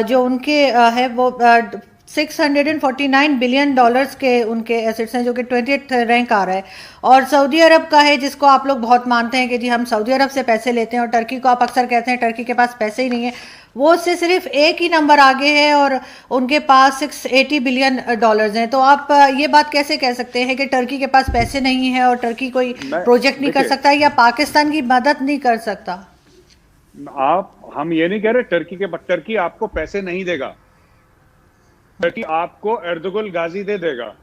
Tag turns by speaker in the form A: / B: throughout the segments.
A: जो उनके है वो $649 बिलियन के उनके एसेट्स हैं, जो कि 20th रैंक आ रहा है। और सऊदी अरब का है, जिसको आप लोग बहुत मानते हैं कि जी हम सऊदी अरब से पैसे लेते हैं, और टर्की को आप अक्सर कहते हैं टर्की के पास पैसे ही नहीं है, वो उससे सिर्फ एक ही नंबर आगे है और उनके पास $680 बिलियन हैं। तो आप ये बात कैसे कह सकते हैं कि टर्की के पास पैसे नहीं है और टर्की कोई
B: मैं
A: प्रोजेक्ट नहीं कर
B: देखिए,
A: सकता या पाकिस्तान की मदद नहीं कर सकता?
B: हम ये नहीं कह रहे टर्की आपको पैसे नहीं देगा। टर्की आपको एर्दुगल गाजी दे देगा,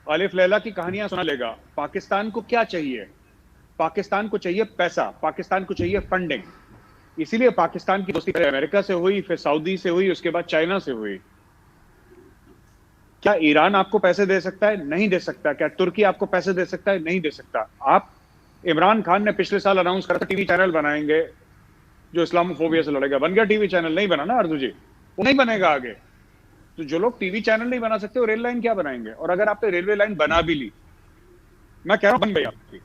B: अलिफ लैला की कहानियां सुना लेगा। पाकिस्तान को क्या चाहिए? पाकिस्तान को चाहिए पैसा, पाकिस्तान को चाहिए फंडिंग। इसीलिए पाकिस्तान की दोस्ती पहले अमेरिका से हुई, फिर सऊदी से हुई, उसके बाद चाइना से हुई। क्या ईरान आपको पैसे दे सकता है? नहीं दे सकता। क्या तुर्की आपको पैसे दे सकता है? नहीं दे सकता। आप इमरान खान ने पिछले साल अनाउंस करा था टीवी चैनल बनाएंगे जो इस्लामोफोबिया से लड़ेगा। बन गया टीवी चैनल? नहीं बना ना अर्जु जी, वो नहीं बनेगा आगे। तो जो लोग टीवी चैनल नहीं बना सकते वो रेल लाइन क्या बनाएंगे? और अगर आपने रेलवे लाइन बना भी ली, मैं कह रहा हूं बन गई आपकी,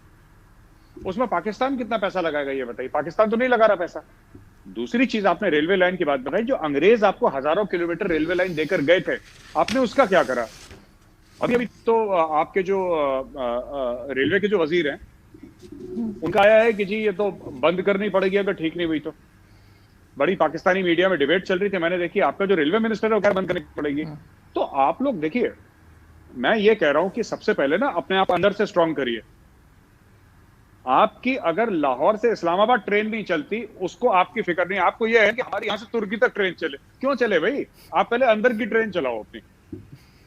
B: उसमें पाकिस्तान कितना पैसा लगाएगा ये बताइए? पाकिस्तान तो नहीं लगा रहा पैसा। दूसरी चीज, आपने रेलवे लाइन की बात बताई, जो अंग्रेज आपको हजारों किलोमीटर रेलवे लाइन देकर गए थे, आपने उसका क्या करा? अभी अभी तो आपके जो रेलवे के जो वजीर हैं, उनका आया है कि जी ये तो बंद करनी पड़ेगी अगर ठीक नहीं हुई तो। बड़ी पाकिस्तानी मीडिया में डिबेट चल रही थी, मैंने देखी। आपका जो रेलवे मिनिस्टर है वो क्या बंद करनी पड़ेगी? तो आप लोग देखिए, मैं ये कह रहा हूं कि सबसे पहले ना अपने आप अंदर से स्ट्रांग करिए। आपकी अगर लाहौर से इस्लामाबाद ट्रेन नहीं चलती, उसको आपकी फिक्र नहीं। आपको यह है कि हमारे यहां से तुर्की तक ट्रेन चले। क्यों चले भाई? आप पहले अंदर की ट्रेन चलाओ अपनी।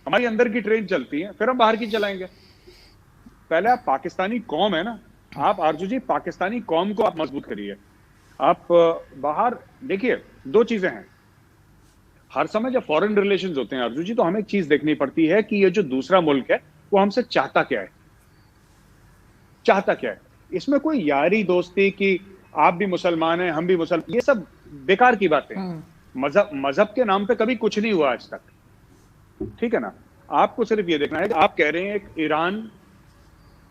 B: हमारी अंदर की ट्रेन चलती है, फिर हम बाहर की चलाएंगे। पहले आप पाकिस्तानी कौम है ना, आप आरजू जी पाकिस्तानी कौम को आप मजबूत करिए। आप बाहर देखिए, दो चीजें हैं। हर समय जब फॉरेन रिलेशंस होते हैं अर्जू जी, तो हमें एक चीज देखनी पड़ती है कि ये जो दूसरा मुल्क है वो हमसे चाहता क्या है। चाहता क्या है? इसमें कोई यारी दोस्ती की आप भी मुसलमान हैं हम भी मुसलमान, ये सब बेकार की बातें हैं। मजहब के नाम पे कभी कुछ नहीं हुआ आज तक, ठीक है ना? आपको सिर्फ ये देखना है कि आप कह रहे हैं एक ईरान,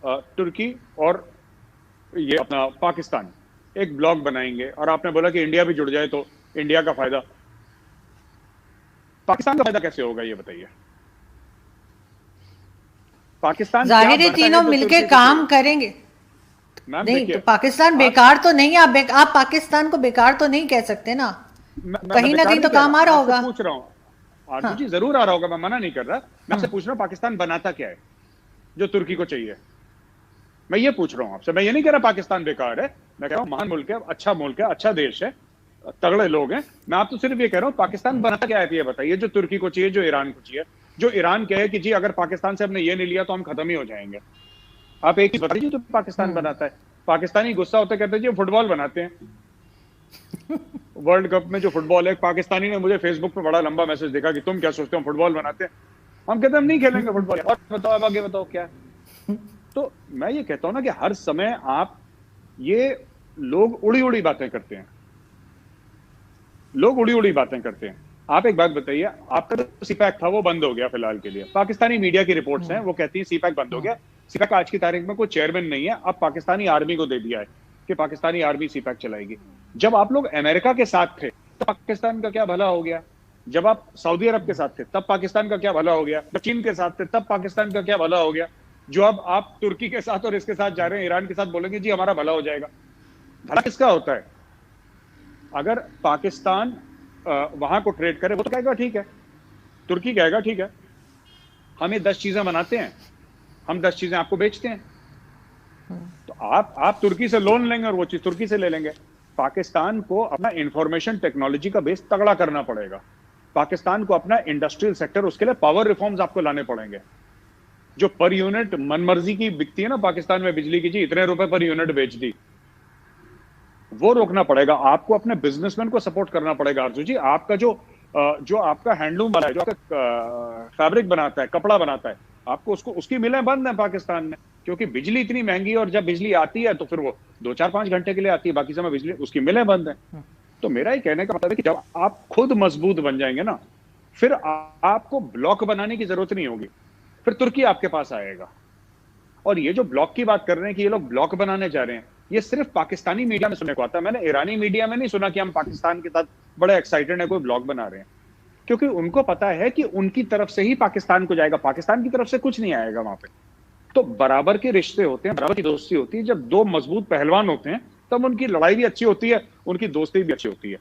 B: तुर्की और ये अपना पाकिस्तान एक ब्लॉक बनाएंगे, और आपने बोला कि इंडिया भी जुड़ जाए तो इंडिया का फायदा। पाकिस्तान का फायदा कैसे होगा ये बताइए? पाकिस्तान क्या
A: जाहिर है
B: बढ़ता है
A: तीनों
B: जो
A: मिलके
B: तुर्की को
A: काम
B: चाहिए?
A: करेंगे।
B: मैम
A: नहीं तो
B: देखिए,
A: पाकिस्तान
B: आप
A: बेकार तो नहीं, आप पाकिस्तान को बेकार तो नहीं कह सकते ना।
B: मैं
A: कहीं ना
B: बेकार
A: कहीं
B: नहीं
A: तो
B: कह
A: काम
B: रहा,
A: आ
B: मैं
A: रहा
B: आपसे
A: होगा।
B: पूछ रहा हूं। आरजू
A: हाँ।
B: जी जरूर आ रहा होगा, मैं मना नहीं कर रहा। मैं आपसे पूछ रहा हूं पाकिस्तान बनाता क्या है जो तुर्की को चाहिए? मैं ये पूछ रहा हूं आपसे। मैं ये नहीं कह रहा पाकिस्तान बेकार है, मैं कह रहा हूं महान मुल्क है, अच्छा मुल्क है, अच्छा देश है, तगड़े लोग हैं। मैं आप तो सिर्फ ये कह रहा हूं पाकिस्तान बनाता क्या है ये बताइए, जो तुर्की को चाहिए, जो ईरान को चाहिए। जो ईरान कहे कि जी अगर पाकिस्तान से हमने ये नहीं लिया तो हम खत्म ही हो जाएंगे। आप एक चीज बताइए जो पाकिस्तान बनाता है। पाकिस्तानी गुस्सा होते कहते हैं जी फुटबॉल बनाते हैं। वर्ल्ड कप में जो फुटबॉल है, पाकिस्तानी ने मुझे फेसबुक पे बड़ा लंबा मैसेज देखा कि तुम क्या सोचते हो फुटबॉल बनाते हैं। हम कहते हैं हम नहीं खेलेंगे फुटबॉल। और बताओ, अब आगे बताओ क्या? तो मैं ये कहता हूं ना कि हर समय आप ये लोग उड़ी उड़ी बातें करते हैं। लोग उड़ी उड़ी बातें करते हैं। आप एक बात बताइए, आपका जो सीपैक था वो बंद हो गया फिलहाल के लिए। पाकिस्तानी मीडिया की रिपोर्ट्स हैं, वो कहती हैं सीपैक बंद हो गया। सीपैक आज की तारीख में कोई चेयरमैन नहीं है, अब पाकिस्तानी आर्मी को दे दिया है कि पाकिस्तानी आर्मी सीपैक चलाएगी। जब आप लोग अमेरिका के साथ थे तो पाकिस्तान का क्या भला हो गया? जब आप सऊदी अरब के साथ थे तब पाकिस्तान का क्या भला हो गया? जब चीन के साथ थे तब पाकिस्तान का क्या भला हो गया? जो अब आप तुर्की के साथ और इसके साथ जा रहे हैं, ईरान के साथ, बोलेंगे जी हमारा भला हो जाएगा। भला किसका होता है? अगर पाकिस्तान वहां को ट्रेड करे, वो तो कहेगा ठीक है, तुर्की कहेगा ठीक है, हम ये 10 चीजें बनाते हैं, हम 10 चीजें आपको बेचते हैं। तो आप तुर्की से लोन लेंगे और वो चीज तुर्की से ले लेंगे। पाकिस्तान को अपना इंफॉर्मेशन टेक्नोलॉजी का बेस तगड़ा करना पड़ेगा। पाकिस्तान को अपना इंडस्ट्रियल सेक्टर, उसके लिए पावर रिफॉर्म्स आपको लाने पड़ेंगे। जो पर यूनिट मनमर्जी की बिकती है ना पाकिस्तान में बिजली की, जी इतने रुपए पर यूनिट बेच दी, वो रोकना पड़ेगा। आपको अपने बिजनेसमैन को सपोर्ट करना पड़ेगा अर्जु जी। आपका जो आपका हैंडलूम वाला है, जो आपका फैब्रिक बनाता है, कपड़ा बनाता है, आपको उसकी मिलें बंद है पाकिस्तान में, क्योंकि बिजली इतनी महंगी है। और जब बिजली आती है तो फिर वो 2-4-5 घंटे के लिए आती है, बाकी समय बिजली, उसकी मिलें बंद है। तो मेरा ये कहने का मतलब है कि जब आप खुद मजबूत बन जाएंगे ना, फिर आपको ब्लॉक बनाने की जरूरत नहीं होगी, फिर तुर्की आपके पास आएगा। और ये जो ब्लॉक की बात कर रहे हैं कि ये लोग ब्लॉक बनाने जा रहे हैं, ये सिर्फ पाकिस्तानी मीडिया में सुनने को आता है। मैंने ईरानी मीडिया में नहीं सुना कि हम पाकिस्तान के साथ बड़े एक्साइटेड है, कोई ब्लॉग बना रहे हैं, क्योंकि उनको पता है कि उनकी तरफ से ही पाकिस्तान को जाएगा, पाकिस्तान की तरफ से कुछ नहीं आएगा वहां पे। तो बराबर के रिश्ते होते हैं, बराबर की दोस्ती होती है। जब दो मजबूत पहलवान होते हैं तब उनकी लड़ाई भी अच्छी होती है, उनकी दोस्ती भी अच्छी होती है।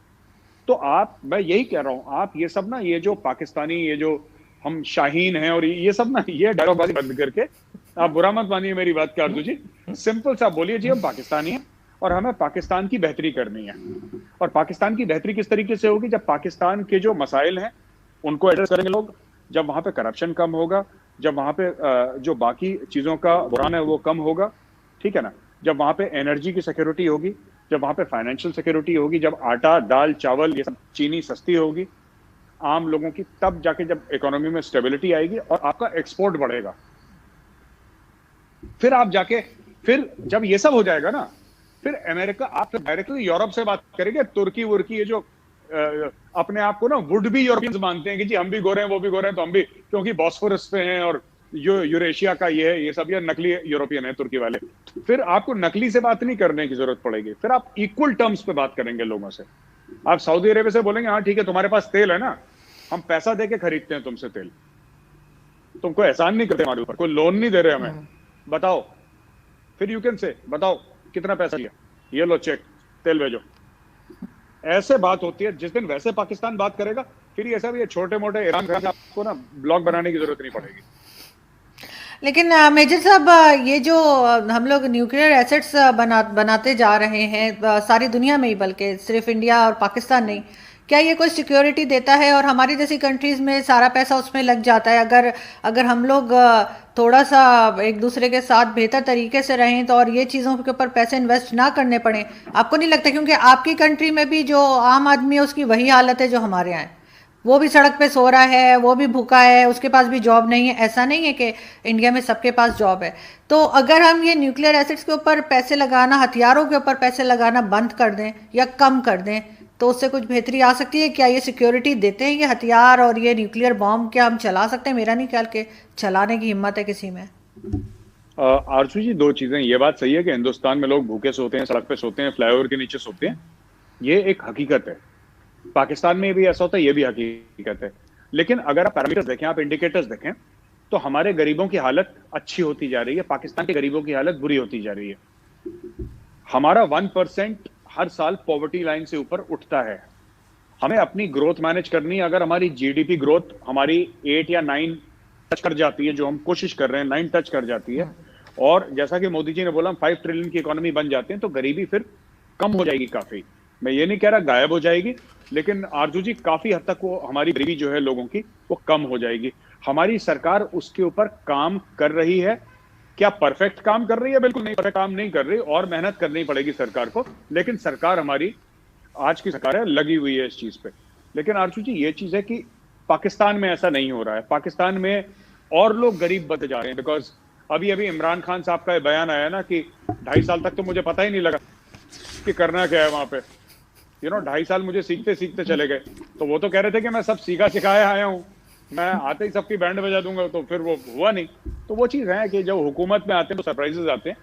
B: तो मैं यही कह रहा हूं, आप ये सब ना, ये जो पाकिस्तानी, ये जो हम शाहीन हैं और ये सब ना, ये डायलॉगबाजी बंद करके, आप बुरा मत मानिए मेरी बात का आरजू जी, सिंपल सा बोलिए जी हम पाकिस्तानी हैं और हमें पाकिस्तान की बेहतरी करनी है। और पाकिस्तान की बेहतरी किस तरीके से होगी? जब पाकिस्तान के जो मसाइल हैं उनको एड्रेस करेंगे लोग, जब वहां पे करप्शन कम होगा, जब वहां पे जो बाकी चीजों का बुरान है वो कम होगा, ठीक है ना, जब वहां पे एनर्जी की सिक्योरिटी होगी, जब वहां पे फाइनेंशियल सिक्योरिटी होगी, जब आटा दाल चावल ये सब चीनी सस्ती होगी आम लोगों की, तब जाके जब इकोनॉमी में स्टेबिलिटी आएगी और आपका एक्सपोर्ट बढ़ेगा। फिर आप जाके, फिर जब ये सब हो जाएगा ना, फिर अमेरिका, आप डायरेक्टली यूरोप से बात करेंगे, तुर्की वुर्की, ये जो अपने आप को ना वुड बी यूरोपियंस मानते हैं कि जी हम भी गोरे हैं वो भी गोरे हैं तो हम भी, क्योंकि बॉस्फोरस पे हैं और यूरेशिया का ये है, ये सब, ये नकली यूरोपियन है तुर्की वाले। फिर आपको नकली से बात नहीं करने की जरूरत पड़ेगी, फिर आप इक्वल टर्म्स पे बात करेंगे लोगों से। आप सऊदी अरेबिया से बोलेंगे हाँ ठीक है तुम्हारे पास तेल है ना, हम पैसा देके खरीदते हैं तुमसे तेल, तुमको एहसान नहीं करते हमारे ऊपर, कोई लोन नहीं दे रहे हमें, बताओ। फिर यू कैन से बताओ कितना पैसा लिया, ये लो चेक, तेल भेजो। ऐसे बात होती है। जिस दिन वैसे पाकिस्तान बात करेगा, फिर ये सब ये छोटे मोटे ईरान खान आपको ना ब्लॉग बनाने की जरूरत नहीं पड़ेगी।
A: लेकिन मेजर साहब, ये जो हम लोग न्यूक्लियर एसेट्स बनाते जा रहे हैं सारी दुनिया में ही, बल्कि सिर्फ इंडिया और पाकिस्तान नहीं, क्या ये कोई सिक्योरिटी देता है? और हमारी जैसी कंट्रीज में सारा पैसा उसमें लग जाता है। अगर हम लोग थोड़ा सा एक दूसरे के साथ बेहतर तरीके से रहें तो, और ये चीज़ों के ऊपर पैसे इन्वेस्ट ना करने पड़े, आपको नहीं लगता? क्योंकि आपकी कंट्री में भी जो आम आदमी है उसकी वही हालत है जो हमारे यहाँ है, वो भी सड़क पे सो रहा है, वो भी भूखा है, उसके पास भी जॉब नहीं है। ऐसा नहीं है कि इंडिया में सबके पास जॉब है। तो अगर हम ये न्यूक्लियर एसिड्स के ऊपर पैसे लगाना, हथियारों के ऊपर पैसे लगाना बंद कर दें या कम कर दें, तो उससे कुछ बेहतरी आ सकती है? क्या ये सिक्योरिटी देते हैं ये हथियार और ये न्यूक्लियर बॉम्ब? क्या हम चला सकते हैं? मेरा नहीं ख्याल के चलाने की हिम्मत है किसी में।
B: आरजू जी, दो चीजें, ये बात सही है कि हिंदुस्तान में लोग भूखे सोते हैं, सड़क पे सोते हैं, फ्लाईओवर के नीचे सोते हैं, ये एक हकीकत है। पाकिस्तान में भी ऐसा होता है, ये भी हकीकत है। लेकिन अगर आप पैरामीटर्स देखें, आप इंडिकेटर्स देखें, तो हमारे गरीबों की हालत अच्छी होती जा रही है, पाकिस्तान के गरीबों की हालत बुरी होती जा रही है। हमारा 1% हर साल पॉवर्टी लाइन से ऊपर उठता है। हमें अपनी ग्रोथ मैनेज करनी है। अगर हमारी जीडीपी ग्रोथ हमारी 8 या 9 टच कर जाती है, जो हम कोशिश कर रहे हैं, 9 टच कर जाती है, और जैसा कि मोदी जी ने बोला 5 ट्रिलियन की इकोनॉमी बन जाते हैं, तो गरीबी फिर कम हो जाएगी काफी। मैं ये नहीं कह रहा गायब हो जाएगी, लेकिन आरजू जी काफी हद तक वो हमारी गरीबी जो है लोगों की, वो कम हो जाएगी। हमारी सरकार उसके ऊपर काम कर रही है। क्या परफेक्ट काम कर रही है? बिल्कुल नहीं, परफेक्ट काम नहीं कर रही, और मेहनत करनी पड़ेगी सरकार को। लेकिन सरकार हमारी आज की सरकार है, लगी हुई है इस चीज पे। लेकिन आरजू जी ये चीज है कि पाकिस्तान में ऐसा नहीं हो रहा है। पाकिस्तान में और लोग गरीब बनते जा रहे हैं, बिकॉज अभी अभी इमरान खान साहब का बयान आया ना कि 2.5 साल तक तो मुझे पता ही नहीं लगा कि करना क्या है वहां पे। 2.5 साल मुझे सीखते सीखते चले गए। तो वो तो कह रहे थे कि मैं सब सीखा सिखाया आया हूँ, मैं आते ही सबकी बैंड बजा दूंगा, तो फिर वो हुआ नहीं। तो वो चीज है कि जब हुकूमत में आते हैं तो सरप्राइजेस आते हैं।